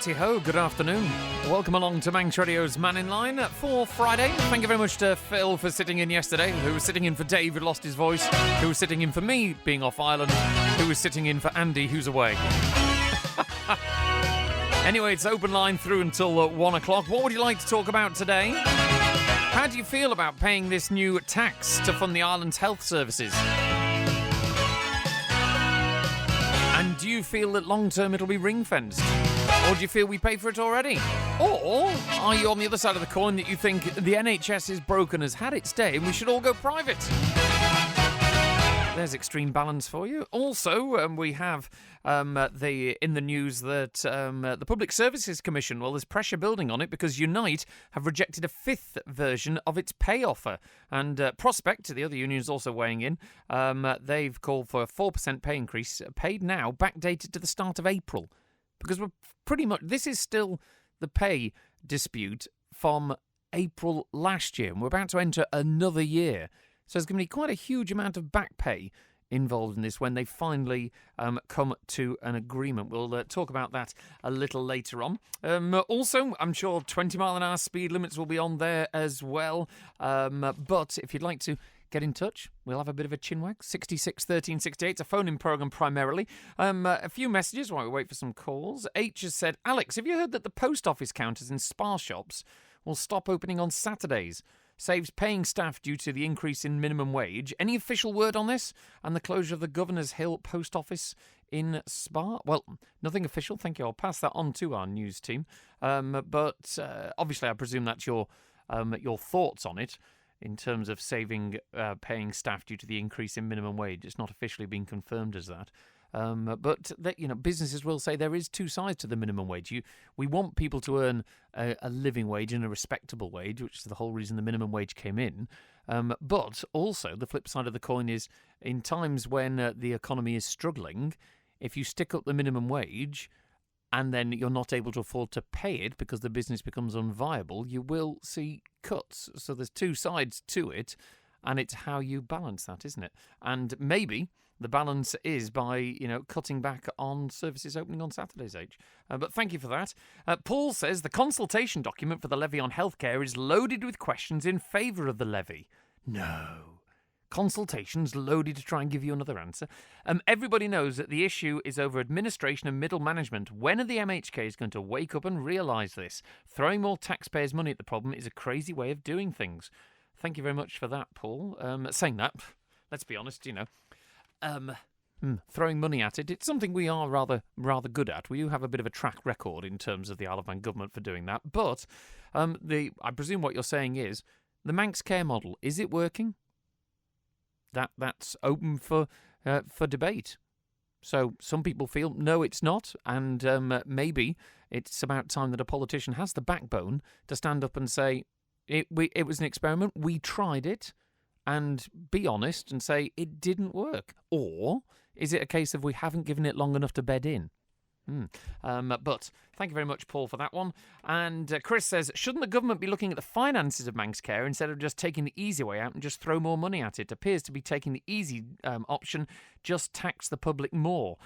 Righty-ho, good afternoon. Welcome along to Manx Radio's Mannin line for Friday. Thank you very much to Phil for sitting in yesterday, who was sitting in for Dave, who lost his voice, who was sitting in for me, being off Ireland, who was sitting in for Andy, who's away. Anyway, it's open line through until 1 o'clock. What would you like to talk about today? How do you feel about paying this new tax to fund the island's health services? And do you feel that long-term it'll be ring-fenced? Or do you feel we pay for it already? Or are you on the other side of the coin that you think the NHS is broken, has had its day, and we should all go private? There's extreme balance for you. Also, we have in the news that the Public Services Commission, well, there's pressure building on it because Unite have rejected a fifth version of its pay offer. And Prospect, the other union, is also weighing in. They've called for a 4% pay increase, paid now, backdated to the start of April. Because we're pretty much, this is still the pay dispute from April last year. And we're about to enter another year. So there's going to be quite a huge amount of back pay involved in this when they finally come to an agreement. We'll talk about that a little later on. Also, I'm sure 20 mile an hour speed limits will be on there as well. But if you'd like to get in touch, we'll have a bit of a chinwag. 66 13 68. It's a phone-in programme primarily. A few messages while we wait for some calls. H has said, Alex, have you heard that the post office counters in spa shops will stop opening on Saturdays? Saves paying staff due to the increase in minimum wage. Any official word on this? And the closure of the Governor's Hill post office in Spa? Well, nothing official. Thank you. I'll pass that on to our news team. But obviously, I presume that's your thoughts on it in terms of saving paying staff due to the increase in minimum wage. It's not officially been confirmed as that. But businesses will say there is two sides to the minimum wage. We want people to earn a living wage and a respectable wage, which is the whole reason the minimum wage came in. But also the flip side of the coin is in times when the economy is struggling, if you stick up the minimum wage and then you're not able to afford to pay it because the business becomes unviable, you will see cuts. So there's two sides to it, and it's how you balance that, isn't it? And maybe the balance is by, cutting back on services opening on Saturdays, H. But thank you for that. Paul says the consultation document for the levy on healthcare is loaded with questions in favour of the levy. No. Consultation's loaded to try and give you another answer. Everybody knows that the issue is over administration and middle management. When are the MHKs going to wake up and realise this? Throwing more taxpayers' money at the problem is a crazy way of doing things. Thank you very much for that, Paul. Saying that, let's be honest, throwing money at it, it's something we are rather good at. We do have a bit of a track record in terms of the Isle of Man government for doing that. But I presume what you're saying is the Manx care model, is it working? That's open for debate. So some people feel no, it's not, and maybe it's about time that a politician has the backbone to stand up and say it was an experiment. We tried it. And be honest and say it didn't work. Or is it a case of we haven't given it long enough to bed in? But thank you very much, Paul, for that one. And Chris says, shouldn't the government be looking at the finances of Manx Care instead of just taking the easy way out and just throw more money at it? Appears to be taking the easy option, just tax the public more.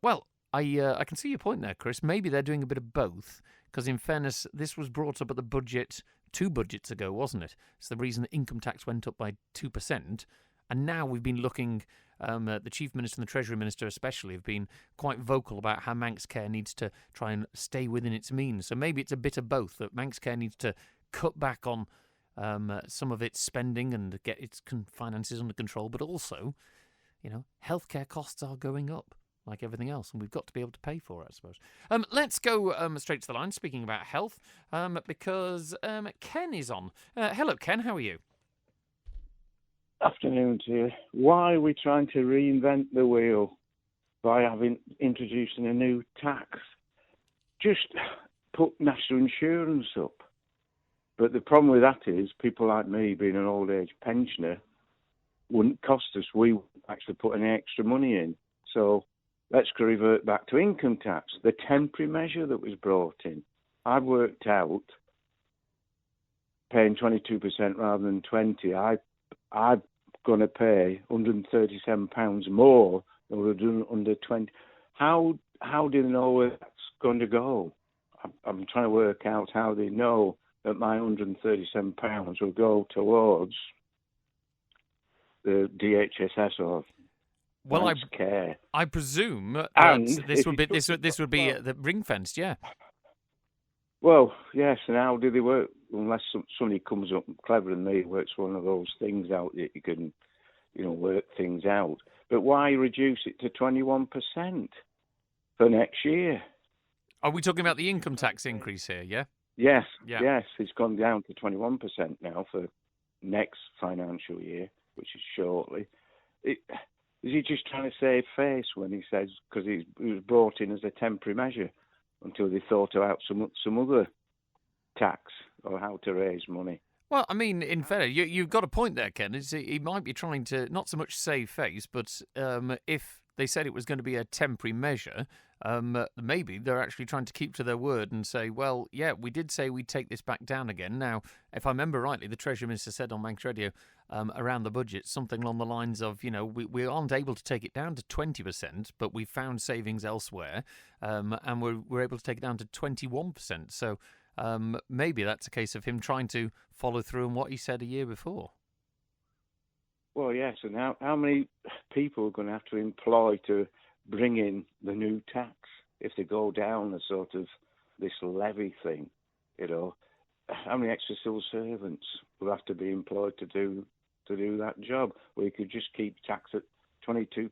Well, I can see your point there, Chris. Maybe they're doing a bit of both, because in fairness, this was brought up at the budget 2 budgets ago, wasn't it? It's the reason that income tax went up by 2%. And now we've been looking, the Chief Minister and the Treasury Minister especially have been quite vocal about how Manx Care needs to try and stay within its means. So maybe it's a bit of both, that Manx Care needs to cut back on some of its spending and get its finances under control, but also, healthcare costs are going up, like everything else, and we've got to be able to pay for it, I suppose. Let's go straight to the line, speaking about health, because Ken is on. Hello, Ken, how are you? Afternoon to you. Why are we trying to reinvent the wheel by introducing a new tax? Just put national insurance up. But the problem with that is people like me, being an old age pensioner, wouldn't cost us. We wouldn't actually put any extra money in. So let's revert back to income tax, the temporary measure that was brought in. I've worked out paying 22% rather than 20%. I'm going to pay £137 more than we were doing under 20. How do you know where that's going to go? I'm trying to work out how they know that my £137 will go towards the DHSS or Well, care. I presume that And this would be the ring fenced, yeah. Well, yes, and how do they work? Unless somebody comes up clever than me, works one of those things out that you can, work things out. But why reduce it to 21% for next year? Are we talking about the income tax increase here, yeah? Yes, Yeah. yes, it's gone down to 21% now for next financial year, which is shortly. Is he just trying to save face when he says, because he was brought in as a temporary measure until they thought out some other tax or how to raise money? Well, I mean, in fairness, you've got a point there, Ken. He might be trying to not so much save face, but if they said it was going to be a temporary measure, maybe they're actually trying to keep to their word and say, well, yeah, we did say we'd take this back down again. Now, if I remember rightly, the Treasury Minister said on Manx Radio around the budget something along the lines of, we aren't able to take it down to 20%, but we found savings elsewhere, and we're able to take it down to 21%. So maybe that's a case of him trying to follow through on what he said a year before. Well, yes, and how many people are going to have to employ to bring in the new tax if they go down the sort of this levy thing? How many extra civil servants will have to be employed to do that job? Where you could just keep tax at 22%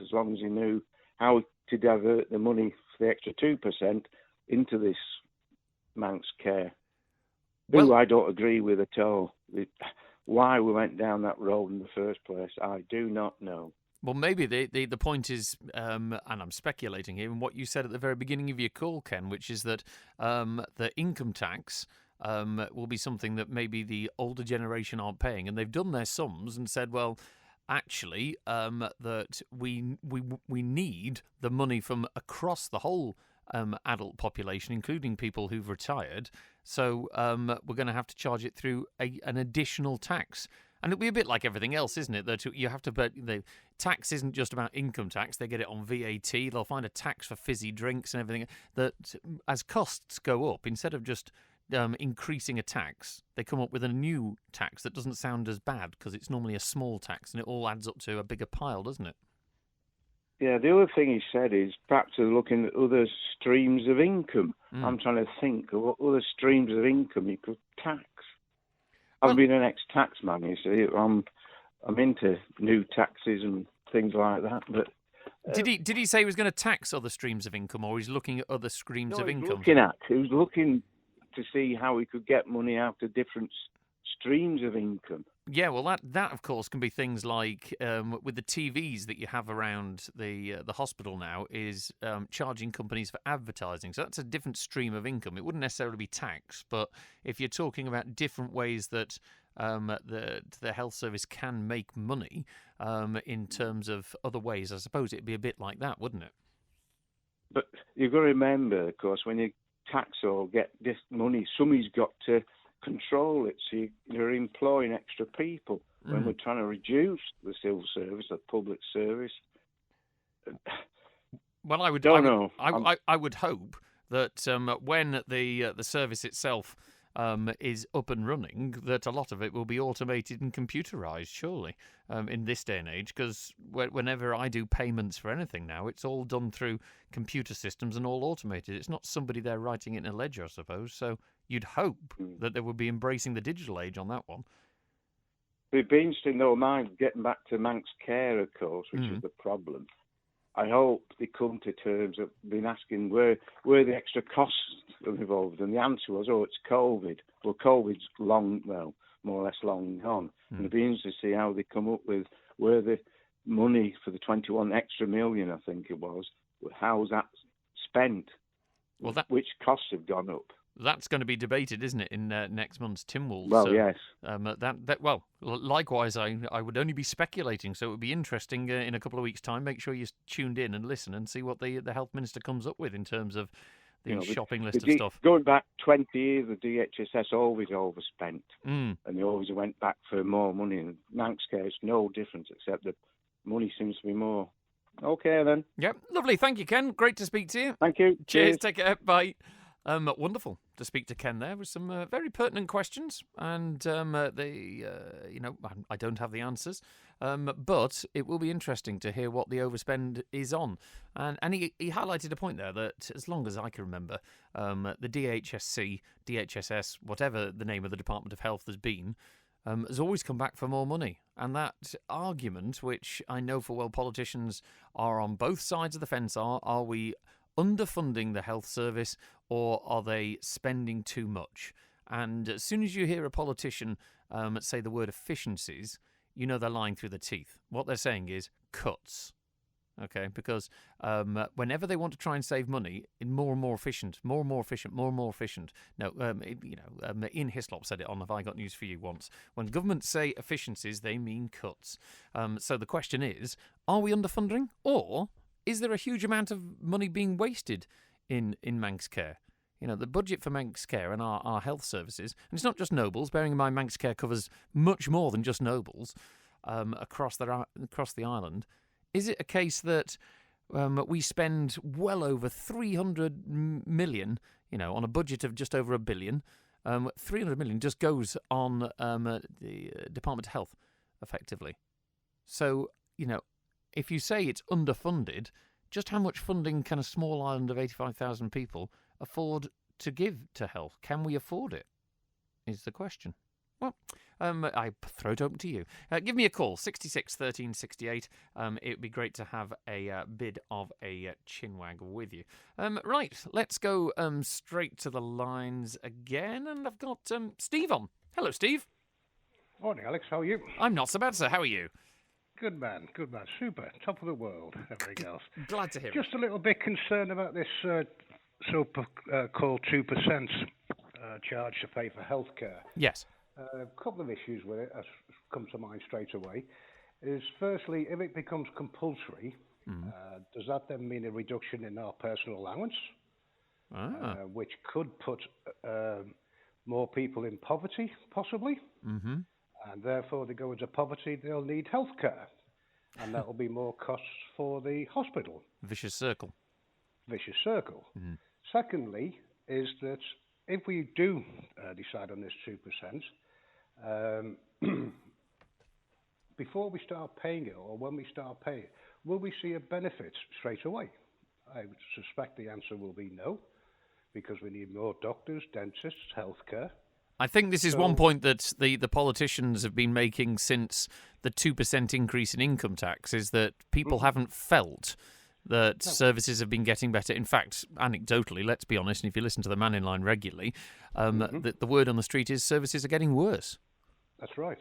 as long as you knew how to divert the money for the extra 2% into this Manx care. Who I don't agree with at all. Why we went down that road in the first place, I do not know. Well, maybe the point is, and I'm speculating here, in what you said at the very beginning of your call, Ken, which is that the income tax will be something that maybe the older generation aren't paying, and they've done their sums and said, well, actually, that we need the money from across the whole adult population, including people who've retired. So we're going to have to charge it through an additional tax. And it'll be a bit like everything else, isn't it? That you have to pay. The tax isn't just about income tax. They get it on VAT. They'll find a tax for fizzy drinks and everything. That as costs go up, instead of just increasing a tax, they come up with a new tax that doesn't sound as bad because it's normally a small tax, and it all adds up to a bigger pile, doesn't it? Yeah, the other thing he said is perhaps they're looking at other streams of income. I'm trying to think of what other streams of income you could tax. I've been an ex-tax man, you see. I'm into new taxes and things like that. But did he say he was going to tax other streams of income, or he's looking at other streams of income? He was looking to see how he could get money out of different streams of income. Yeah, well, that of course can be things like with the TVs that you have around the hospital now is charging companies for advertising. So that's a different stream of income. It wouldn't necessarily be tax, but if you're talking about different ways that the health service can make money in terms of other ways, I suppose it'd be a bit like that, wouldn't it? But you've got to remember, of course, when you tax or get this money, somebody's got to control it, so you're employing extra people when we're trying to reduce the civil service, the public service. Well, I would hope that when the service itself is up and running, that a lot of it will be automated and computerized, surely, in this day and age, because whenever I do payments for anything now, it's all done through computer systems and all automated. It's not somebody there writing it in a ledger, I suppose, so you'd hope that they would be embracing the digital age on that one. It'd be interesting, though, getting back to Manx care, of course, which is the problem. I hope they come to terms. I've been asking where the extra costs are involved, and the answer was, it's COVID. Well, COVID's more or less long gone. And it'd be interesting to see how they come up with where the money for the 21 extra million, I think it was, how's that spent? Well, which costs have gone up? That's going to be debated, isn't it, in next month's Tynwald? Well, yes. Likewise, I would only be speculating, so it would be interesting in a couple of weeks' time. Make sure you're tuned in and listen and see what the Health Minister comes up with in terms of the shopping list of stuff. Going back 20 years, the DHSS always overspent, and they always went back for more money. And Manx care is no different, except the money seems to be more. Okay, then. Yep, lovely. Thank you, Ken. Great to speak to you. Thank you. Cheers. Take care. Bye. Wonderful to speak to Ken there with some very pertinent questions, and I don't have the answers, but it will be interesting to hear what the overspend is on. And he highlighted a point there that, as long as I can remember, the DHSC, DHSS, whatever the name of the Department of Health has been, has always come back for more money. And that argument, which I know for well politicians are on both sides of the fence, are we underfunding the health service, or are they spending too much? And as soon as you hear a politician say the word efficiencies, you know they're lying through the teeth. What they're saying is cuts. Okay, because whenever they want to try and save money, more and more efficient. No, Ian Hislop said it on Have I Got News for You once. When governments say efficiencies, they mean cuts. So the question is, are we underfunding, or is there a huge amount of money being wasted in Manx Care? You know, the budget for Manx Care and our health services, and it's not just Nobles, bearing in mind Manx Care covers much more than just Nobles across the island. Is it a case that we spend well over 300 million, on a budget of just over $1 billion? 300 million just goes on the Department of Health, effectively. So, if you say it's underfunded, just how much funding can a small island of 85,000 people afford to give to health? Can we afford it, is the question. Well, I throw it open to you. Give me a call, 66 13 68. It would be great to have a bid of a chinwag with you. Right, let's go straight to the lines again. And I've got Steve on. Hello, Steve. Morning, Alex. How are you? I'm not so bad, sir. How are you? Good man. Super. Top of the world. Everything else. Glad to hear it. Just a little bit concerned about this so-called 2% charge to pay for healthcare. Yes. A couple of issues with it, as come to mind straight away, is firstly, if it becomes compulsory, does that then mean a reduction in our personal allowance, which could put more people in poverty, possibly? Mm-hmm. And therefore, they go into poverty, they'll need healthcare, and that will be more costs for the hospital. Vicious circle. Mm-hmm. Secondly, is that if we do decide on this 2%, before we start paying it, or when we start paying it, will we see a benefit straight away? I would suspect the answer will be no, because we need more doctors, dentists, healthcare. I think this is one point that the politicians have been making since the 2% increase in income tax, is that people haven't felt that services have been getting better. In fact, anecdotally, let's be honest, and if you listen to the Mannin line regularly, the word on the street is services are getting worse. That's right.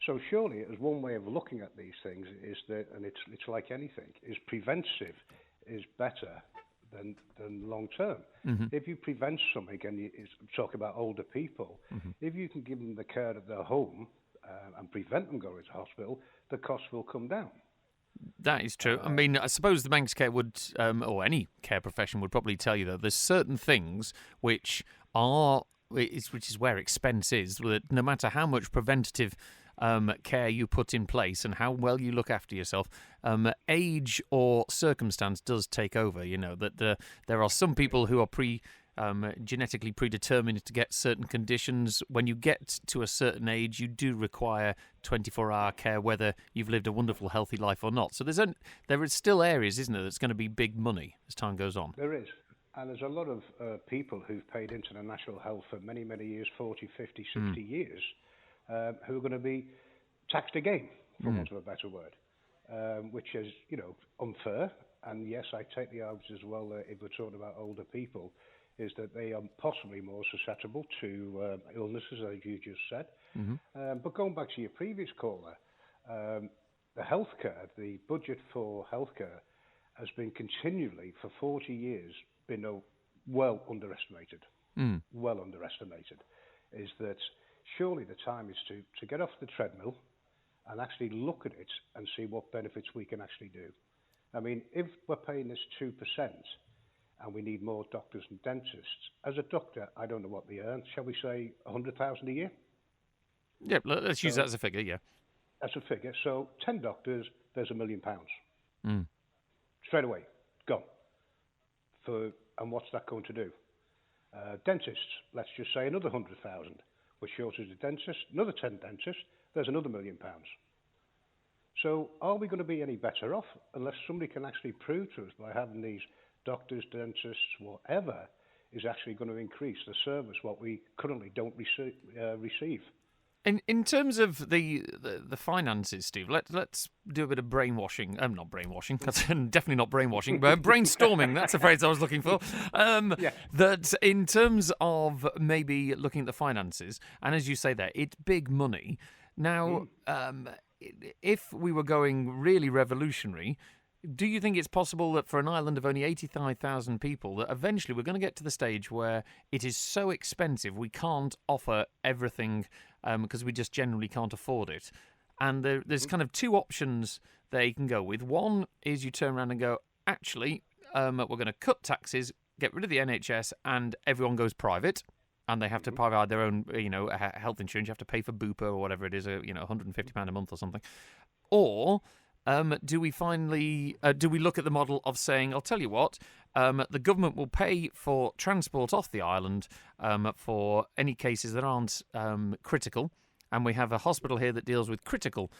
So surely, as one way of looking at these things, is that, and it's like anything, is preventive is better than long term. Mm-hmm. If you prevent something, and you talk about older people, if you can give them the care at their home and prevent them going to hospital, the costs will come down. That is true. I mean, I suppose the Manx Care would, or any care profession would probably tell you, though, there's certain things which is where expense is, that no matter how much preventative care you put in place and how well you look after yourself, age or circumstance does take over. That there are some people who are genetically predetermined to get certain conditions. When you get to a certain age, you do require 24-hour care, whether you've lived a wonderful, healthy life or not. So there is still areas, isn't there, that's going to be big money as time goes on. There is. And there's a lot of people who've paid into the National Health for many, many years, 40, 50, 60 years, who are going to be taxed again, for want of a better word, which is, unfair. And yes, I take the argument as well that if we're talking about older people, is that they are possibly more susceptible to illnesses, as you just said. Mm-hmm. But going back to your previous caller, the healthcare, the budget for healthcare has been continually, for 40 years, been well underestimated. Well underestimated. Is that surely the time is to get off the treadmill and actually look at it and see what benefits we can actually do. I mean, if we're paying this 2%, and we need more doctors and dentists. As a doctor, I don't know what they earn. Shall we say 100,000 a year? Yeah, let's use that as a figure, yeah. As a figure. So 10 doctors, there's £1 million. Straight away, gone. And what's that going to do? Dentists, let's just say another 100,000. We're shortage of dentists, another 10 dentists, there's another £1 million. So are we going to be any better off unless somebody can actually prove to us by having these doctors, dentists, whatever, is actually going to increase the service what we currently don't receive? In terms of the finances, Steve, let's do a bit of brainwashing. Not brainwashing. That's definitely not brainwashing. But brainstorming. That's the phrase I was looking for. That in terms of maybe looking at the finances, and as you say there, it's big money. Now, if we were going really revolutionary, do you think it's possible that for an island of only 85,000 people, that eventually we're going to get to the stage where it is so expensive we can't offer everything because we just generally can't afford it? And there's kind of two options there you can go with. One is you turn around and go, actually, we're going to cut taxes, get rid of the NHS, and everyone goes private. And they have to provide their own, health insurance. You have to pay for Bupa or whatever it is, £150 a month or something. Or do we look at the model of saying, I'll tell you what, the government will pay for transport off the island for any cases that aren't critical, and we have a hospital here that deals with critical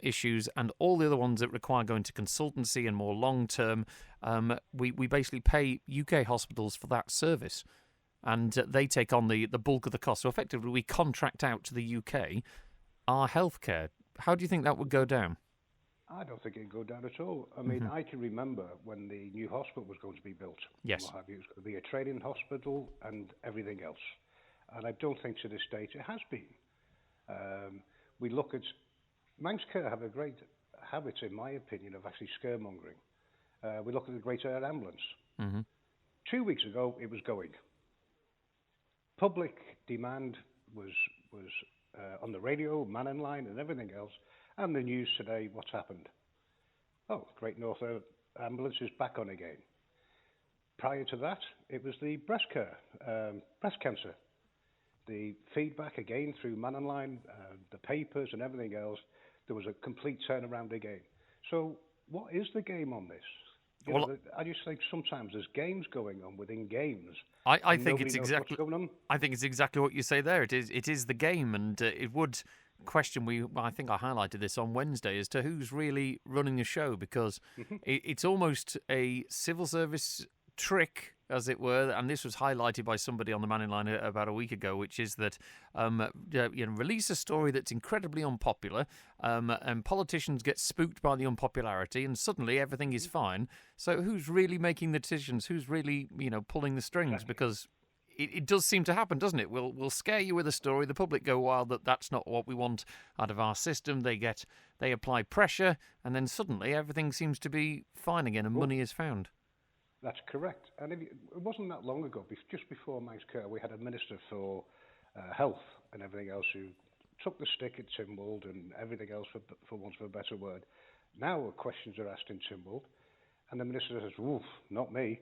issues, and all the other ones that require going to consultancy and more long-term, we basically pay UK hospitals for that service. And they take on the bulk of the cost. So effectively, we contract out to the UK our healthcare. How do you think that would go down? I don't think it'd go down at all. I mean, I can remember when the new hospital was going to be built. Yes. It was going to be a training hospital and everything else. And I don't think to this date it has been. We look at... Manx Care have a great habit, in my opinion, of actually scaremongering. We look at the Great Air Ambulance. 2 weeks ago, it was going. Public demand was on the radio, Mannin line and everything else, and the news today, what's happened? Oh, Great North Ambulance is back on again. Prior to that, it was the breast cancer. The feedback again through Mannin line, the papers and everything else, there was a complete turnaround again. So what is the game on this? I just think sometimes there's games going on within games. I think it's exactly. I think it's exactly what you say there. It is the game, and it would question. I think I highlighted this on Wednesday as to who's really running the show, because it's almost a civil service trick, as it were, and this was highlighted by somebody on the Mannin line about a week ago, which is that release a story that's incredibly unpopular, and politicians get spooked by the unpopularity, and suddenly everything is fine. So who's really making the decisions? Who's really pulling the strings? Because it does seem to happen, doesn't it? We'll scare you with a story. The public go wild that's not what we want out of our system. They apply pressure, and then suddenly everything seems to be fine again, and money is found. That's correct. And it wasn't that long ago, just before Manx Care, we had a Minister for Health and everything else who took the stick at Tynwald and everything else, for want of a better word. Now questions are asked in Tynwald, and the Minister says, "Oof, not me,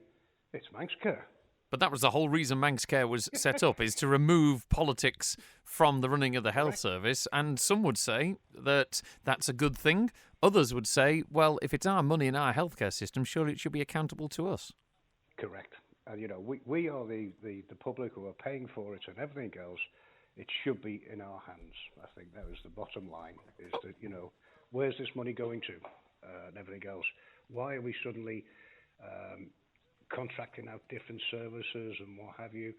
it's Manx Care." But that was the whole reason Manx Care was set up, is to remove politics from the running of the health service. And some would say that that's a good thing. Others would say, well, if it's our money in our healthcare system, surely it should be accountable to us. Correct. And, we are the public who are paying for it and everything else. It should be in our hands. I think that was the bottom line, is that, where's this money going to and everything else? Why are we suddenly contracting out different services and what have you?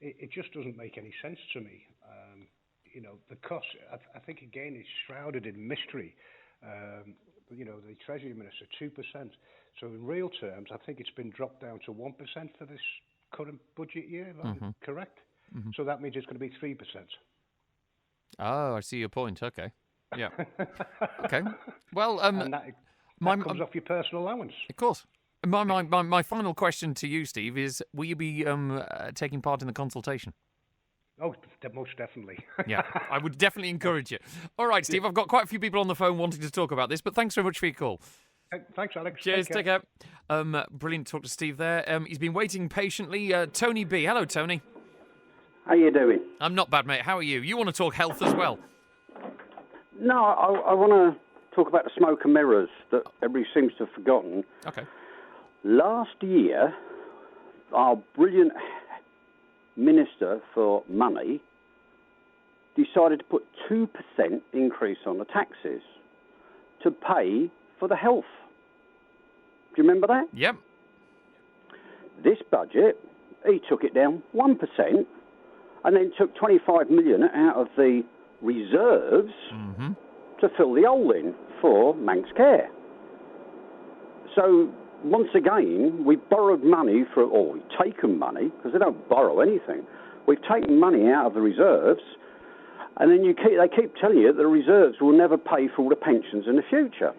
It just doesn't make any sense to me. The cost, I think, again, is shrouded in mystery. The Treasury Minister, 2%. So in real terms, I think it's been dropped down to 1% for this current budget year, correct? So that means it's going to be 3%. Oh, I see your point. Okay. Yeah. Okay. Well, and that comes off your personal allowance. Of course. My final question to you, Steve, is: will you be taking part in the consultation? Oh, most definitely. Yeah, I would definitely encourage you. All right, Steve, I've got quite a few people on the phone wanting to talk about this, but thanks very much for your call. Thanks, Alex. Cheers, take care. Brilliant to talk to Steve there. He's been waiting patiently. Tony B. Hello, Tony. How you doing? I'm not bad, mate. How are you? You want to talk health as well? No, I want to talk about the smoke and mirrors that everybody seems to have forgotten. Okay. Last year, our brilliant Minister for Money decided to put 2% increase on the taxes to pay for the health. Do you remember that? Yep. This budget, he took it down 1% and then took 25 million out of the reserves to fill the hole in for Manx Care. So once again, we've borrowed money or we've taken money, because they don't borrow anything. We've taken money out of the reserves, and then they keep telling you that the reserves will never pay for all the pensions in the future.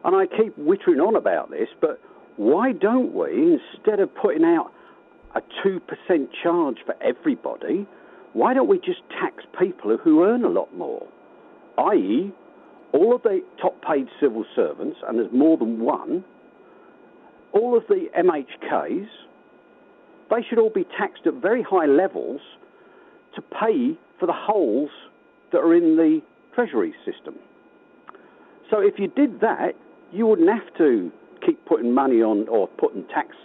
And I keep whittering on about this, but why don't we, instead of putting out a 2% charge for everybody, why don't we just tax people who earn a lot more? i.e., all of the top-paid civil servants, and there's more than one, all of the MHKs, they should all be taxed at very high levels to pay for the holes that are in the Treasury system. So if you did that, you wouldn't have to keep putting money on or putting tax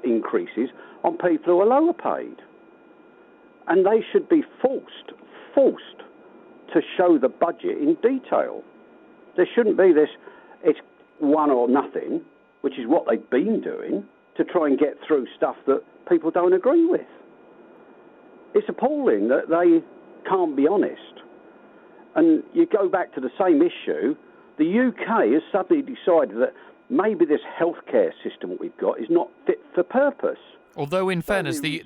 increases on people who are lower paid. And they should be forced to show the budget in detail. There shouldn't be this, it's one or nothing, which is what they've been doing to try and get through stuff that people don't agree with. It's appalling that they can't be honest. And you go back to the same issue, the UK has suddenly decided that maybe this healthcare system we've got is not fit for purpose. Although, in fairness, the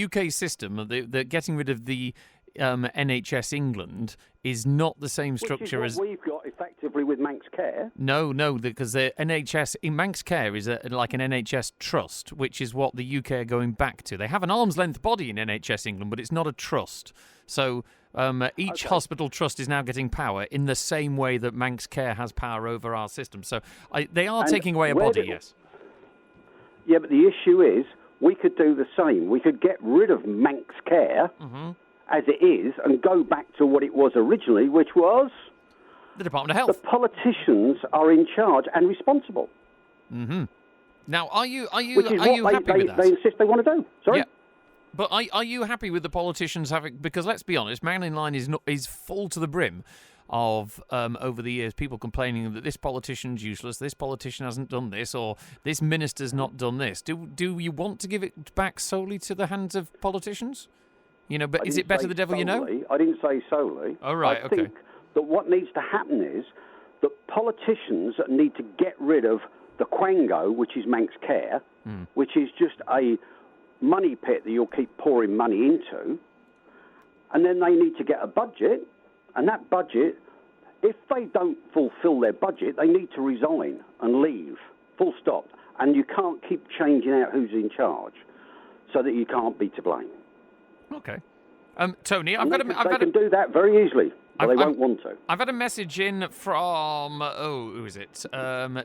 UK system, the getting rid of the NHS England is not the same structure as we've got effectively with Manx Care. No, because the NHS in Manx Care is like an NHS trust, which is what the UK are going back to. They have an arm's length body in NHS England, but it's not a trust. So each hospital trust is now getting power in the same way that Manx Care has power over our system. So they are taking away a body, yes. Yeah, but the issue is we could do the same. We could get rid of Manx Care as it is and go back to what it was originally, which was the Department of Health. The politicians are in charge and responsible. Now, are you happy with that? They insist they want to do. Sorry. Yeah. But are you happy with the politicians having? Because let's be honest, Mannin Line is full to the brim of over the years people complaining that this politician's useless, this politician hasn't done this, or this minister's not done this. Do you want to give it back solely to the hands of politicians? You know, but is it better the devil solely. you know? I didn't say solely. Oh, right, I think that what needs to happen is that politicians need to get rid of the quango, which is Manx Care, which is just a money pit that you'll keep pouring money into, and then they need to get a budget, and that budget, if they don't fulfil their budget, they need to resign and leave, full stop, and you can't keep changing out who's in charge so that you can't be to blame. Okay. Tony, they can do that very easily, but they won't want to. I've had a message in from, who is it?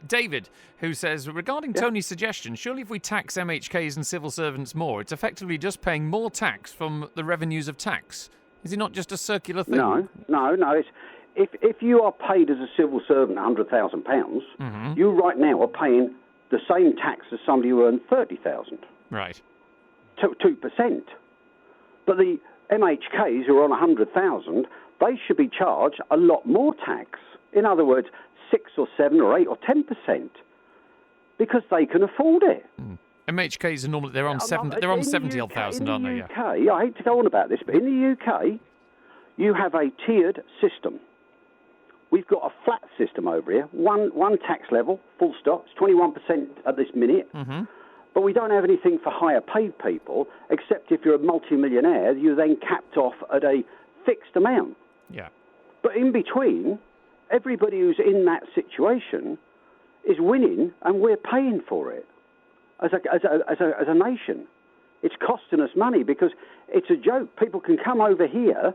David, who says, regarding Tony's suggestion, surely if we tax MHKs and civil servants more, it's effectively just paying more tax from the revenues of tax. Is it not just a circular thing? No. It's, if you are paid as a civil servant £100,000, you right now are paying the same tax as somebody who earned $30,000. Right. 2%. But the MHKs who are on 100,000, they should be charged a lot more tax. In other words, 6 or 7 or 8 or 10%, because they can afford it. MHKs are normally they're on 70,000, aren't they? UK, I hate to go on about this, but in the UK, you have a tiered system. We've got a flat system over here, one tax level, full stop. It's 21% at this minute. But we don't have anything for higher paid people, except if you're a multi-millionaire, you're then capped off at a fixed amount. Yeah. But in between, everybody who's in that situation is winning, and we're paying for it as a nation. It's costing us money because it's a joke. People can come over here,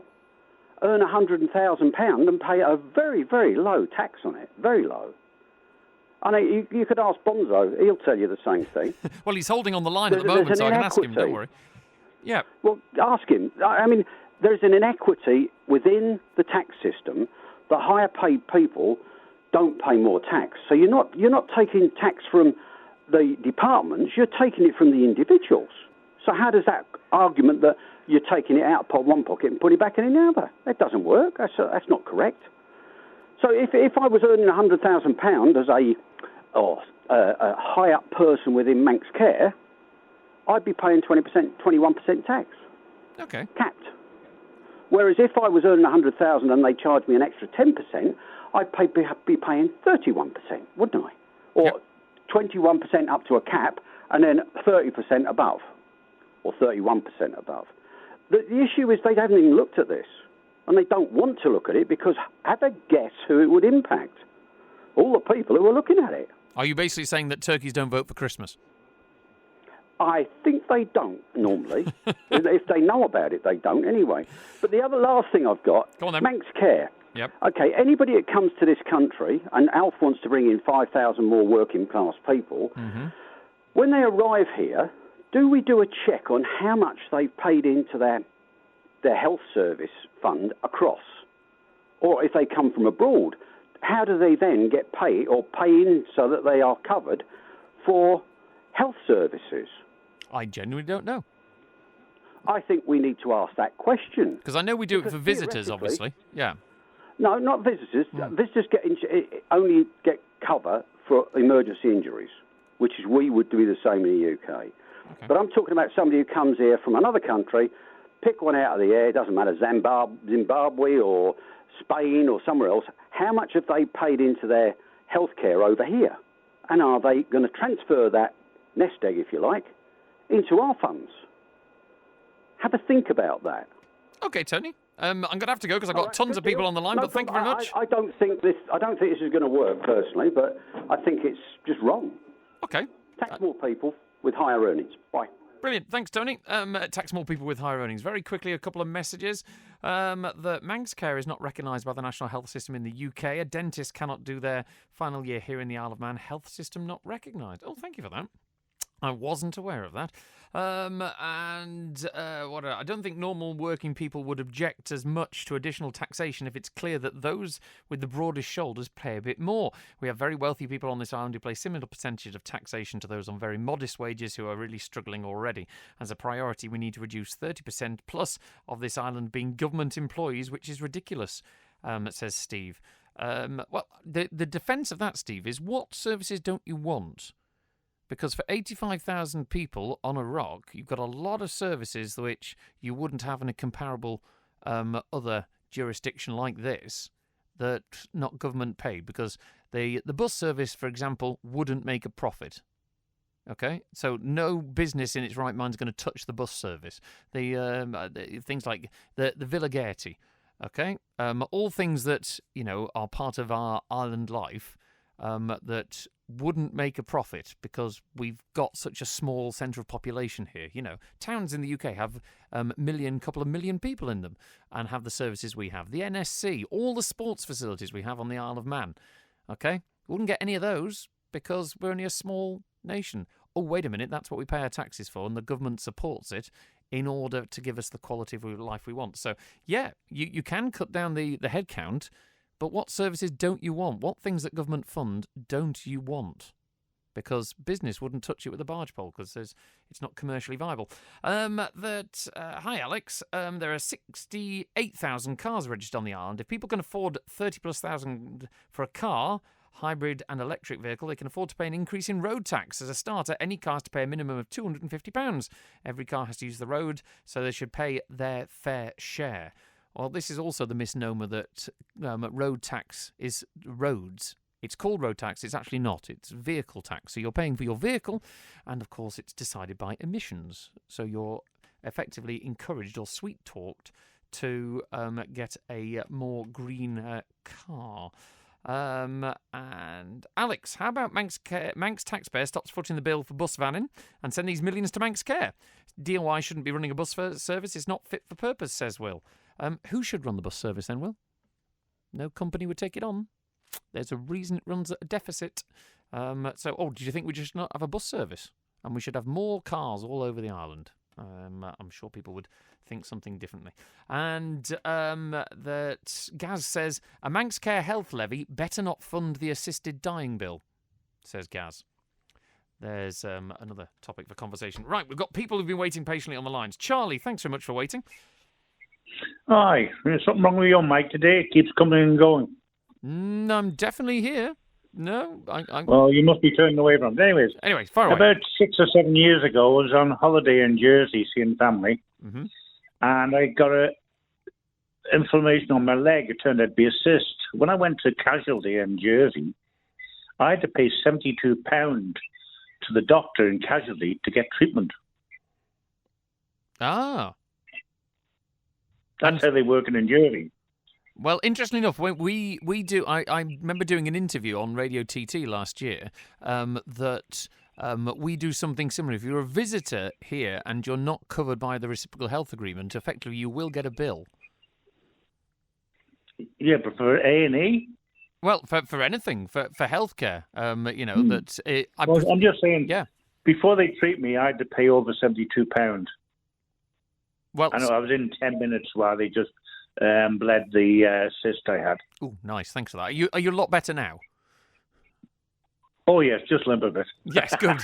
earn £100,000 and pay a very, very low tax on it, very low. I know you could ask Bonzo; he'll tell you the same thing. Well, he's holding on the line at the moment, so I can ask him. Don't worry. Yeah. Well, ask him. I mean, there's an inequity within the tax system. The higher paid people don't pay more tax, so you're not taking tax from the departments. You're taking it from the individuals. So how does that argument that you're taking it out of one pocket and putting it back in the other? That doesn't work. That's not correct. So if I was earning £100,000 as a high-up person within Manx Care, I'd be paying 21% tax. Okay. Capped. Whereas if I was earning £100,000 and they charged me an extra 10%, I'd be paying 31%, wouldn't I? Or 21% up to a cap, and then 30% above, or 31% above. The issue is they haven't even looked at this, and they don't want to look at it because have a guess who it would impact. All the people who are looking at it. Are you basically saying that turkeys don't vote for Christmas? I think they don't, normally. If they know about it, they don't anyway. But the last thing I've got, Manx Care. Yep. Okay, anybody that comes to this country, and Alf wants to bring in 5,000 more working class people, when they arrive here, do we do a check on how much they've paid into their health service fund across? Or if they come from abroad, how do they then get paid or pay in so that they are covered for health services? I genuinely don't know. I think we need to ask that question. Because I know we do it for visitors, obviously. Yeah. No, not visitors. Visitors only get cover for emergency injuries, which is we would do the same in the UK. Okay. But I'm talking about somebody who comes here from another country, pick one out of the air, it doesn't matter, Zimbabwe or Spain or somewhere else. How much have they paid into their healthcare over here? And are they going to transfer that nest egg, if you like, into our funds? Have a think about that. Okay, Tony. I'm going to have to go because I've got tons of people on the line, but thank you very much. I don't think this is going to work personally, but I think it's just wrong. Okay. Tax more people with higher earnings. Bye. Brilliant. Thanks, Tony. Tax more people with higher earnings. Very quickly, a couple of messages. The Manx Care is not recognised by the National Health System in the UK. A dentist cannot do their final year here in the Isle of Man. Health system not recognised. Oh, thank you for that. I wasn't aware of that. I don't think normal working people would object as much to additional taxation if it's clear that those with the broadest shoulders pay a bit more. We have very wealthy people on this island who pay similar percentage of taxation to those on very modest wages who are really struggling already. As a priority, we need to reduce 30% plus of this island being government employees, which is ridiculous, says Steve. The defence of that, Steve, is what services don't you want? Because for 85,000 people on a rock, you've got a lot of services which you wouldn't have in a comparable other jurisdiction like this that not government paid. Because the bus service, for example, wouldn't make a profit. Okay? So no business in its right mind is going to touch the bus service. The things like the Villa Gaiety. Okay? All things that, are part of our island life that wouldn't make a profit because we've got such a small centre of population here. Towns in the UK have couple of million people in them and have the services we have. The NSC, all the sports facilities we have on the Isle of Man. Okay? We wouldn't get any of those because we're only a small nation. Oh, wait a minute, that's what we pay our taxes for, and the government supports it in order to give us the quality of life we want. So, yeah, you can cut down the head count. But what services don't you want? What things that government fund don't you want? Because business wouldn't touch it with a barge pole because it's not commercially viable. Hi, Alex. There are 68,000 cars registered on the island. If people can afford 30,000+ for a car, hybrid and electric vehicle, they can afford to pay an increase in road tax. As a starter, any car has to pay a minimum of £250. Every car has to use the road, so they should pay their fair share. Well, this is also the misnomer that road tax is roads. It's called road tax. It's actually not. It's vehicle tax. So you're paying for your vehicle, and of course it's decided by emissions. So you're effectively encouraged or sweet-talked to get a more green car. And Alex, how about Manx taxpayer stops footing the bill for bus vanning and send these millions to Manx Care? DIY shouldn't be running a bus service. It's not fit for purpose, says Will. Who should run the bus service then, Will? No company would take it on. There's a reason it runs at a deficit. Do you think we just not have a bus service? And we should have more cars all over the island? I'm sure people would think something differently. And that Gaz says, a Manx Care health levy better not fund the assisted dying bill, says Gaz. there's another topic for conversation. Right, we've got people who've been waiting patiently on the lines. Charlie, thanks so much for waiting. Aye, there's something wrong with your mic today. It keeps coming and going. I'm definitely here. No, I... Well, you must be turning away from it. Anyway, far away. About 6 or 7 years ago, I was on holiday in Jersey seeing family, and I got a inflammation on my leg. It turned out to be a cyst. When I went to casualty in Jersey, I had to pay £72 to the doctor in casualty to get treatment. Ah. That's how they work in Jersey. Well, interestingly enough, when we do, I remember doing an interview on Radio TT last year that we do something similar. If you're a visitor here and you're not covered by the reciprocal health agreement, effectively you will get a bill. Yeah, but for A&E? Well, for anything, for healthcare, I'm just saying, before they treat me, I had to pay over £72. Well, I know I was in 10 minutes while they just bled the cyst I had. Oh, nice. Thanks for that. Are you a lot better now? Oh, yes, just limp a bit. Yes, good.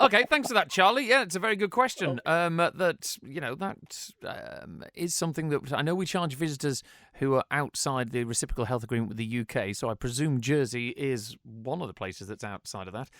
Okay, thanks for that, Charlie. Yeah, it's a very good question. That is something that I know we charge visitors who are outside the reciprocal health agreement with the UK, so I presume Jersey is one of the places that's outside of that.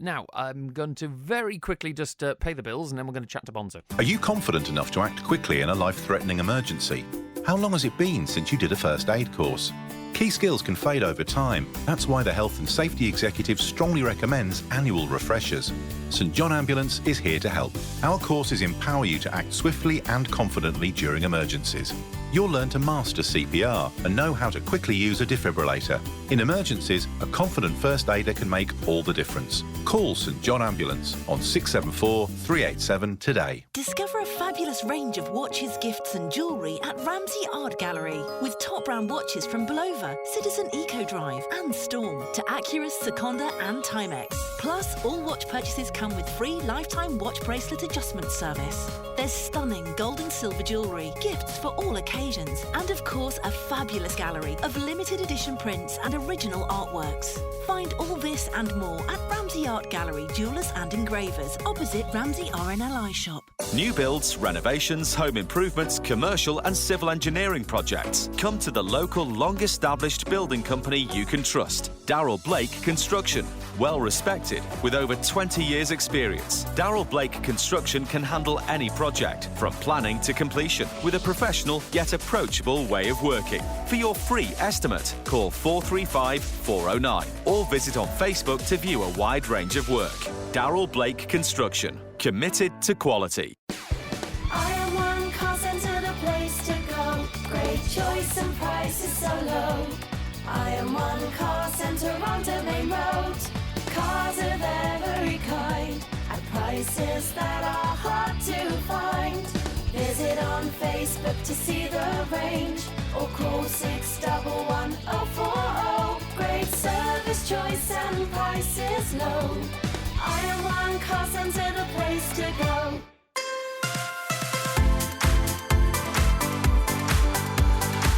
Now, I'm going to very quickly just pay the bills, and then we're going to chat to Bonzo. Are you confident enough to act quickly in a life-threatening emergency? How long has it been since you did a first aid course? Key skills can fade over time. That's why the Health and Safety Executive strongly recommends annual refreshers. St John Ambulance is here to help. Our courses empower you to act swiftly and confidently during emergencies. You'll learn to master CPR and know how to quickly use a defibrillator. In emergencies, a confident first aider can make all the difference. Call St John Ambulance on 674 387 today. Discover a fabulous range of watches, gifts and jewellery at Ramsey Art Gallery with top brand watches from Blover, Citizen Eco Drive and Storm to Acura, Seconda and Timex. Plus, all watch purchases come with free lifetime watch bracelet adjustment service. There's stunning gold and silver jewellery, gifts for all occasions, and of course a fabulous gallery of limited edition prints and original artworks. Find all this and more at Ramsey Art Gallery, Jewellers and Engravers, opposite Ramsey RNLI shop. New builds, renovations, home improvements, commercial and civil engineering projects. Come to the local long-established building company you can trust. Darrell Blake Construction. Well respected, with over 20 years experience. Darrell Blake Construction can handle any project, from planning to completion, with a professional yet approachable way of working. For your free estimate, call 435 409 or visit on Facebook to view a wide range of work. Darrell Blake Construction. Committed to quality. I am one call centre, the place to go. Great choice and prices so low. I am one call centre on Domain Road. Cars of every kind at prices that are hard to find. Visit on Facebook to see the range or call 611 040. Great service, choice and prices low. I am one call centre, the place to go.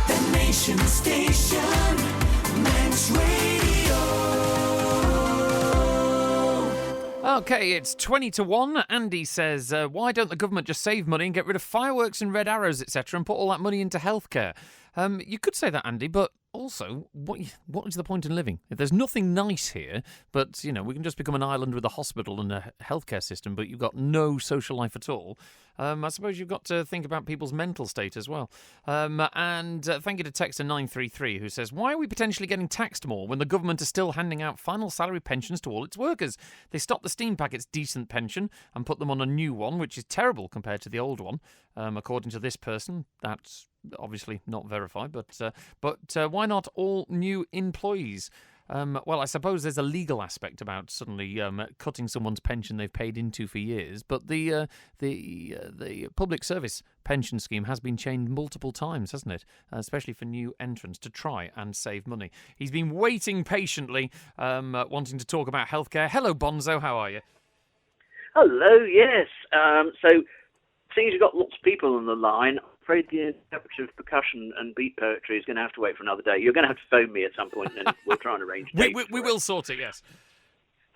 The Nation Station, Manx Radio. Okay, it's 20-1. Andy says, why don't the government just save money and get rid of fireworks and red arrows, etc., and put all that money into healthcare? You could say that, Andy, but also, what is the point in living? If there's nothing nice here, but, we can just become an island with a hospital and a healthcare system, but you've got no social life at all, I suppose you've got to think about people's mental state as well. And thank you to Texter 933, who says, why are we potentially getting taxed more when the government is still handing out final salary pensions to all its workers? They stopped the Steam Packet's decent pension and put them on a new one, which is terrible compared to the old one, according to this person. That's obviously not verified, but why not all new employees? Well, I suppose there's a legal aspect about suddenly cutting someone's pension they've paid into for years, but the public service pension scheme has been changed multiple times, hasn't it? Especially for new entrants to try and save money. He's been waiting patiently, wanting to talk about healthcare. Hello, Bonzo, how are you? Hello, yes. So, seeing as you've got lots of people on the line, I'm afraid the interpretive percussion and beat poetry is going to have to wait for another day. You're going to have to phone me at some point and we'll try and arrange dates. We will sort it, yes.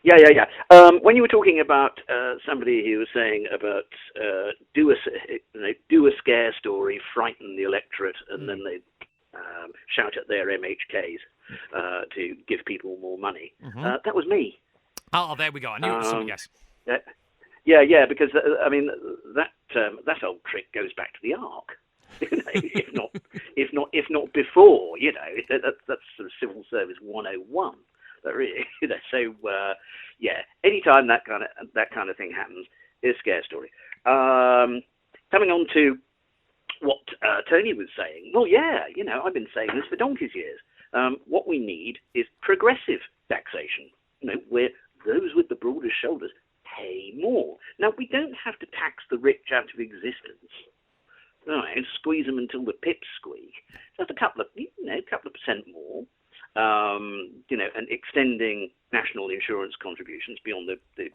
When you were talking about somebody who was saying about do a scare story, frighten the electorate, and then they shout at their MHKs to give people more money. That was me. Oh, there we go. I knew it was something. Yes. Because that old trick goes back to the Ark. if not before. That's sort of civil service 101. Anytime that kind of thing happens, is a scare story. Coming on to what Tony was saying. Well, I've been saying this for donkey's years. What we need is progressive taxation. Where those with the broadest shoulders pay more. Now, we don't have to tax the rich out of existence. And squeeze them until the pips squeak. Just a couple of percent more. And extending national insurance contributions beyond the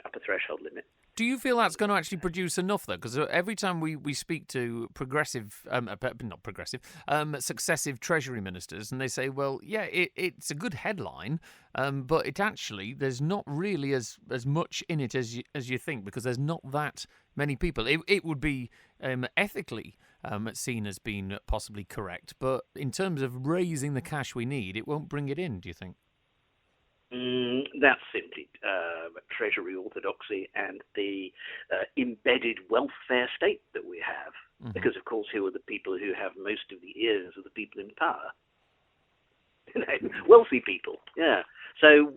upper threshold limit. Do you feel that's going to actually produce enough, though? Because every time we speak to successive Treasury ministers, and they say, well, it's a good headline, but it actually, there's not really as much in it as you think, because there's not that many people. It would be ethically seen as being possibly correct, but in terms of raising the cash we need, it won't bring it in, do you think? That's simply Treasury orthodoxy and the embedded welfare state that we have. Mm-hmm. Because, of course, who are the people who have most of the ears of the people in power? Wealthy people, yeah. So,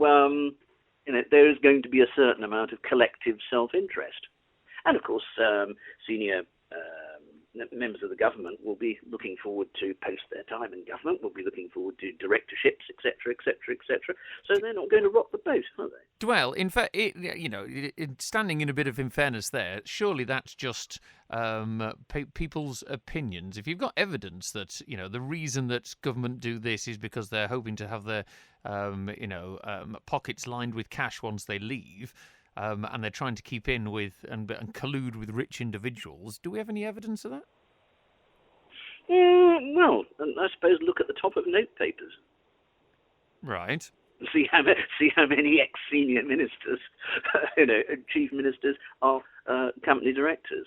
there is going to be a certain amount of collective self-interest. And, of course, senior members of the government will be looking forward to post their time in government, will be looking forward to directorships, etc., etc., etc. So they're not going to rock the boat, are they? Well, in fact, standing in a bit of unfairness there, surely that's just people's opinions. If you've got evidence that, the reason that government do this is because they're hoping to have their, pockets lined with cash once they leave, and they're trying to keep in with and collude with rich individuals. Do we have any evidence of that? Well, I suppose look at the top of note papers. Right. See how many ex-senior ministers, chief ministers are company directors.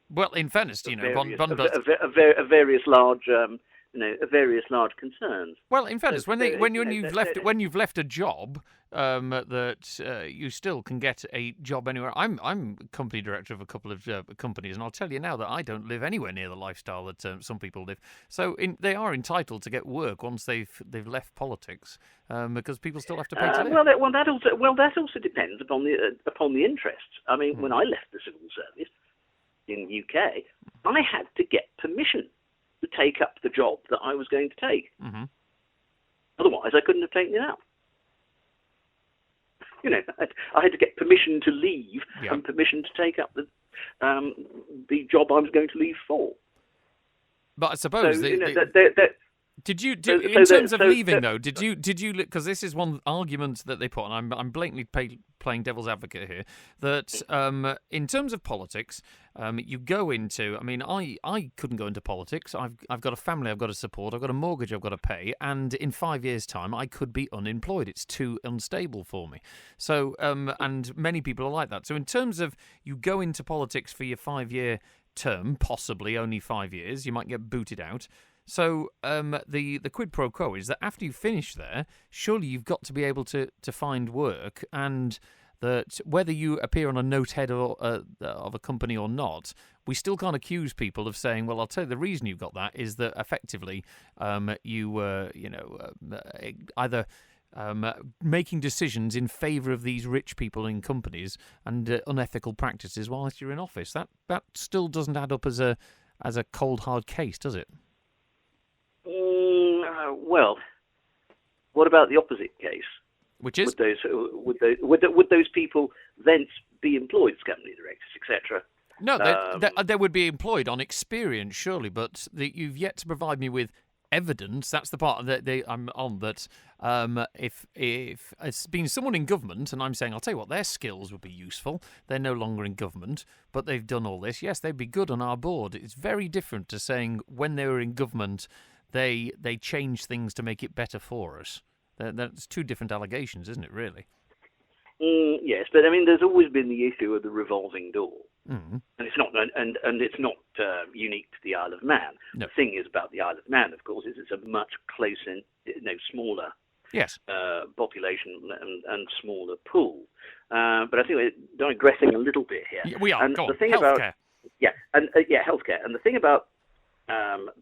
Well, in fairness, various large. Various large concerns. Well, in fairness, when you've left a job, that you still can get a job anywhere. I'm company director of a couple of companies, and I'll tell you now that I don't live anywhere near the lifestyle that some people live. So they are entitled to get work once they've left politics, because people still have to pay to live. Well, that also depends upon the interests. I mean, when I left the civil service in the UK, I had to get permission to take up the job that I was going to take. Mm-hmm. Otherwise, I couldn't have taken it up. I had to get permission to leave and permission to take up the job I was going to leave for. But I suppose so, did you in terms of leaving though? Did you? Because this is one argument that they put, and I'm blatantly playing devil's advocate here. That in terms of politics, you go into. I mean, I couldn't go into politics. I've got a family I've got to support. I've got a mortgage I've got to pay, and in 5 years' time I could be unemployed. It's too unstable for me. So and many people are like that. So in terms of you go into politics for your 5-year term, possibly only 5 years, you might get booted out. So the quid pro quo is that after you finish there, surely you've got to be able to find work, and that whether you appear on a note head of a company or not, we still can't accuse people of saying, well, I'll tell you the reason you've got that is that effectively you were, either making decisions in favour of these rich people in companies and unethical practices whilst you're in office. That still doesn't add up as a cold hard case, does it? Well, what about the opposite case? Which is? Would those people then be employed as company directors, etc.? No, they would be employed on experience, surely, but you've yet to provide me with evidence. That's the part that I'm on. That if it's been someone in government, and I'm saying, I'll tell you what, their skills would be useful. They're no longer in government, but they've done all this. Yes, they'd be good on our board. It's very different to saying when they were in government, they changed things to make it better for us. That's two different allegations, isn't it? Really. Yes, but I mean, there's always been the issue of the revolving door, Mm. and it's not it's not unique to the Isle of Man. No. The thing is about the Isle of Man, of course, is it's a much closer, smaller Yes. population and smaller pool. But I think we're digressing a little bit here. Yeah, we are. And Go the on. thing Healthcare. about healthcare, and the thing about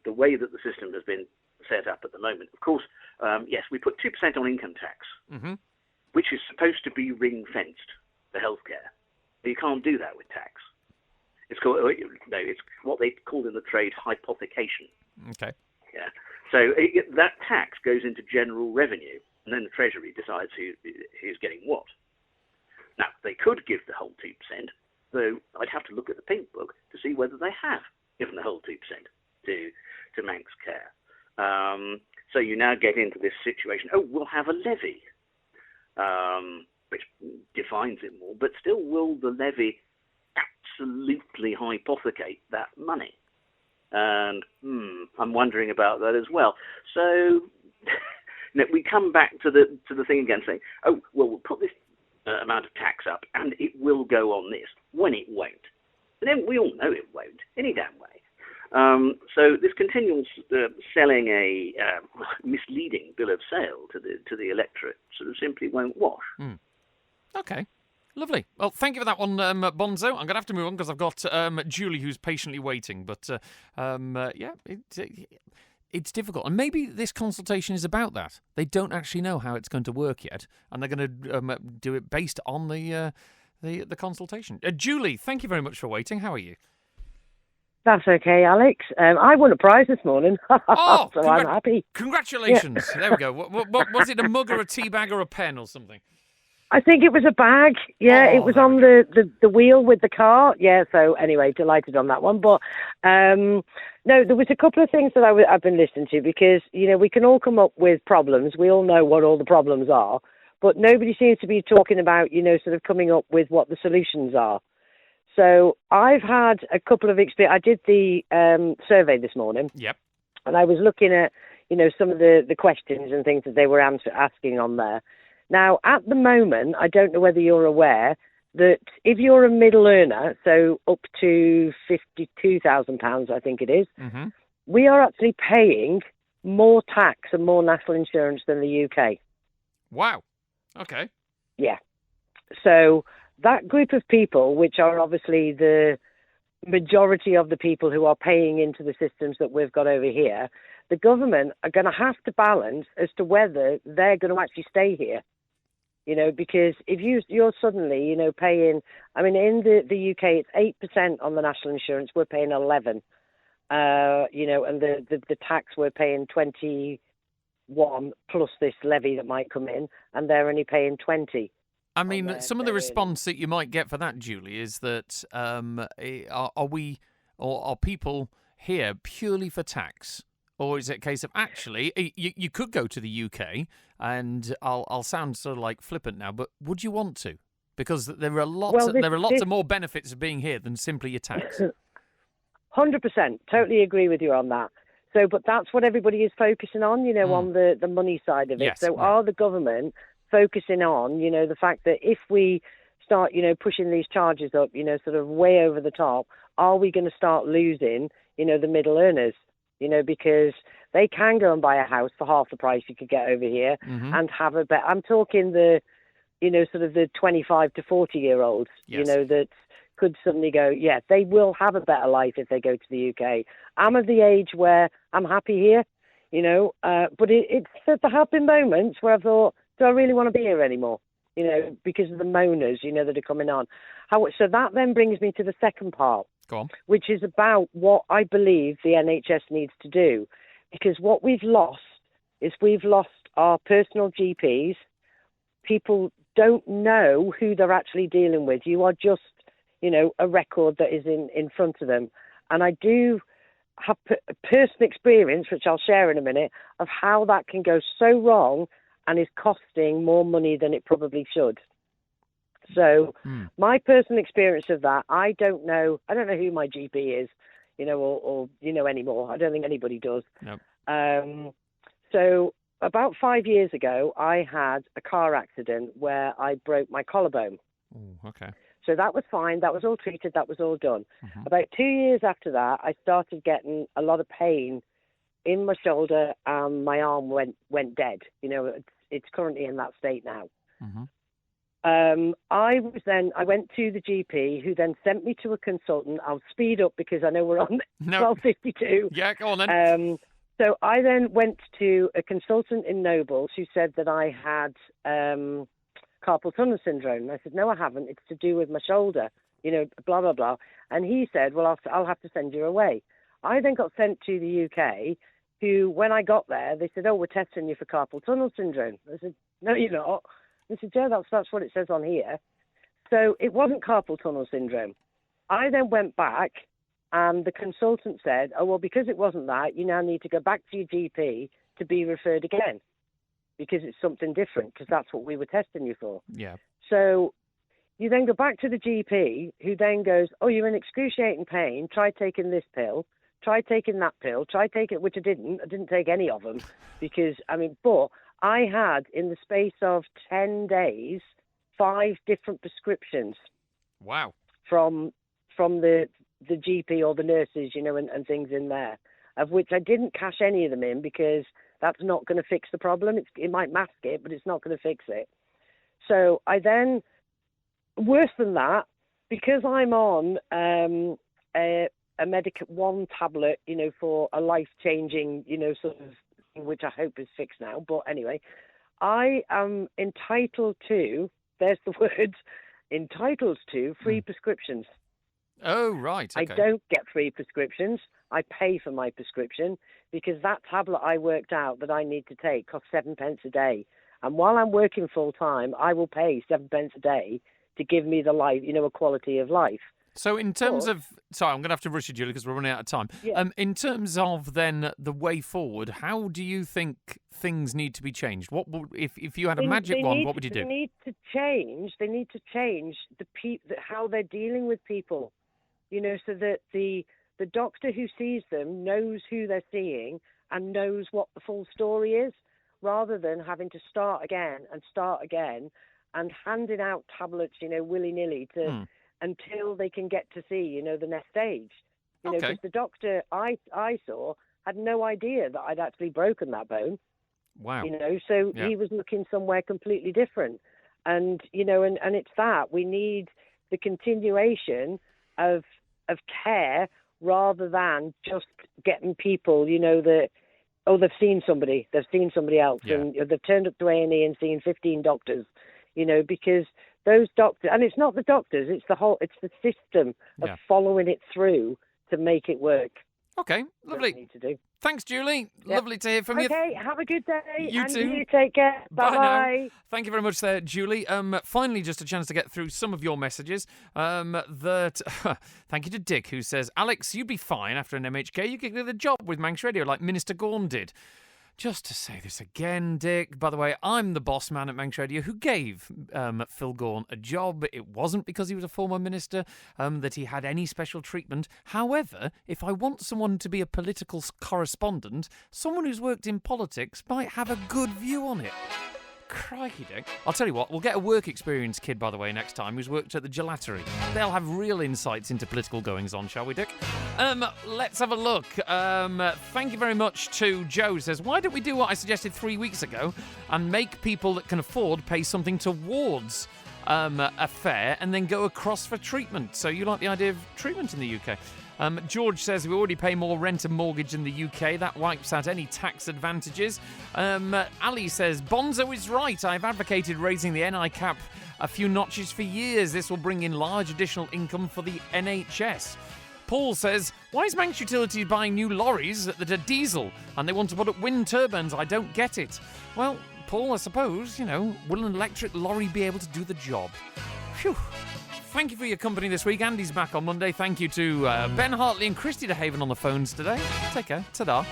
the way that the system has been set up at the moment. Of course, yes, we put 2% on income tax, Mm-hmm. which is supposed to be ring-fenced for healthcare. But you can't do that with tax. It's called it's what they call in the trade hypothecation. Okay. Yeah. So that tax goes into general revenue, and then the Treasury decides who's getting what. Now, they could give the whole 2%, though I'd have to look at the pink book to see whether they have given the whole 2% to Manx Care. So you now get into this situation, we'll have a levy, which defines it more, but still will the levy absolutely hypothecate that money? And I'm wondering about that as well. So we come back to the thing again, saying, we'll put this amount of tax up, and it will go on this, when it won't. And then we all know it won't, any damn way. So this continual selling a misleading bill of sale to the electorate sort of simply won't wash. Okay. Lovely. Well, thank you for that one, Bonzo. I'm going to have to move on because I've got Julie who's patiently waiting. But, it's difficult. And maybe this consultation is about that. They don't actually know how it's going to work yet. And they're going to do it based on the consultation. Julie, thank you very much for waiting. How are you? That's okay, Alex. I won a prize this morning, Oh, so I'm happy. Congratulations. Yeah. There we go. What was it, a mug or a tea bag or a pen or something? I think it was a bag. Yeah, it was on the wheel with the car. Yeah, so anyway, delighted on that one. But no, there was a couple of things that I've been listening to because, we can all come up with problems. We all know what all the problems are, but nobody seems to be talking about, sort of coming up with what the solutions are. So I've had a couple of experiences. I did the survey this morning. Yep. And I was looking at, some of the questions and things that they were asking on there. Now, at the moment, I don't know whether you're aware that if you're a middle earner, so up to £52,000, I think it is, mm-hmm. we are actually paying more tax and more national insurance than the UK. Wow. Okay. Yeah. So that group of people, which are obviously the majority of the people who are paying into the systems that we've got over here, the government are going to have to balance as to whether they're going to actually stay here. Because if you're suddenly, paying, I mean, in the UK, it's 8% on the national insurance. We're paying 11, and the tax we're paying 21 plus this levy that might come in, and they're only paying 20. I mean, some of the response that you might get for that, Julie, is that are people here purely for tax? Or is it a case of actually, you could go to the UK, and I'll sound sort of like flippant now, but would you want to? Because there are lots of more benefits of being here than simply your tax. 100%, totally agree with you on that. So, but that's what everybody is focusing on, on the money side of it. Yes, so are the government focusing on, the fact that if we start, pushing these charges up, sort of way over the top, are we going to start losing, the middle earners? Because they can go and buy a house for half the price you could get over here mm-hmm. and have a better. I'm talking the, sort of the 25 to 40-year-olds, yes. That could suddenly go, yeah, they will have a better life if they go to the UK. I'm of the age where I'm happy here, but there have been moments where I've thought, do I really want to be here anymore? Because of the moaners, that are coming on. So that then brings me to the second part. Go on. Which is about what I believe the NHS needs to do. Because what we've lost is we've lost our personal GPs. People don't know who they're actually dealing with. You are just, a record that is in front of them. And I do have personal experience, which I'll share in a minute, of how that can go so wrong and is costing more money than it probably should. So my personal experience of that, I don't know who my GP is, or anymore. I don't think anybody does. Nope. So about 5 years ago, I had a car accident where I broke my collarbone. Oh, okay. So that was fine. That was all treated. That was all done. About 2 years after that, I started getting a lot of pain in my shoulder, and my arm went dead. It's currently in that state now. I went to the GP, who then sent me to a consultant. I'll speed up because I know we're on 12:52. Yeah, go on then. So I then went to a consultant in Nobles who said that I had carpal tunnel syndrome. I said, no, I haven't. It's to do with my shoulder, blah, blah, blah. And he said, well, I'll have to send you away. I then got sent to the UK, who, when I got there, they said, oh, we're testing you for carpal tunnel syndrome. I said, no, you're not. I said, yeah, that's what it says on here. So it wasn't carpal tunnel syndrome. I then went back, and the consultant said, oh, well, because it wasn't that, you now need to go back to your GP to be referred again, because it's something different, because that's what we were testing you for. Yeah. So you then go back to the GP, who then goes, oh, you're in excruciating pain. Try taking this pill. Try taking that pill. Try taking, which I didn't. I didn't take any of them because, but I had, in the space of 10 days, 5 different prescriptions. Wow. From the GP or the nurses, and things in there, of which I didn't cash any of them in because that's not going to fix the problem. It might mask it, but it's not going to fix it. So I then, worse than that, because I'm on a one tablet, for a life-changing, sort of thing, which I hope is fixed now. But anyway, I am entitled to, there's the word, entitled to free prescriptions. Oh, right. Okay. I don't get free prescriptions. I pay for my prescription because that tablet I worked out that I need to take costs 7p a day. And while I'm working full time, I will pay 7p a day to give me the life, a quality of life. So in terms of... Sorry, I'm going to have to rush you, Julie, because we're running out of time. Yeah. In terms of, then, the way forward, how do you think things need to be changed? What if you had a magic wand, what would you do? They need to change how they're dealing with people, so that the doctor who sees them knows who they're seeing and knows what the full story is, rather than having to start again and handing out tablets, willy-nilly until they can get to see, the next stage. Because the doctor I saw had no idea that I'd actually broken that bone. Wow. So he was looking somewhere completely different. And, and it's that. We need the continuation of care rather than just getting people, that, they've seen somebody else, and they've turned up to A&E and seen 15 doctors, because those doctors, and it's not the doctors, it's the system of following it through to make it work. Okay, lovely. Need to do. Thanks, Julie. Yep. Lovely to hear from you. Okay, have a good day. You too. You take care. Bye-bye. Thank you very much there, Julie. Finally, just a chance to get through some of your messages. Thank you to Dick, who says, Alex, you'd be fine after an MHK. You could get a job with Manx Radio like Minister Gorn did. Just to say this again, Dick, by the way, I'm the boss man at Manx Radio who gave Phil Gorn a job. It wasn't because he was a former minister that he had any special treatment. However, if I want someone to be a political correspondent, someone who's worked in politics might have a good view on it. Crikey, Dick. I'll tell you what, we'll get a work experience kid, by the way, next time, who's worked at the gelatery. They'll have real insights into political goings-on, shall we, Dick? Let's have a look. Thank you very much to Joe, who says, why don't we do what I suggested 3 weeks ago and make people that can afford pay something towards a fare and then go across for treatment? So you like the idea of treatment in the UK? George says we already pay more rent and mortgage in the UK. That wipes out any tax advantages. Ali says, Bonzo is right. I've advocated raising the NI cap a few notches for years. This will bring in large additional income for the NHS. Paul says, why is Manx Utilities buying new lorries that are diesel and they want to put up wind turbines? I don't get it. Well, Paul, I suppose, will an electric lorry be able to do the job? Phew. Thank you for your company this week. Andy's back on Monday. Thank you to Ben Hartley and Christy DeHaven on the phones today. Take care. Ta-da.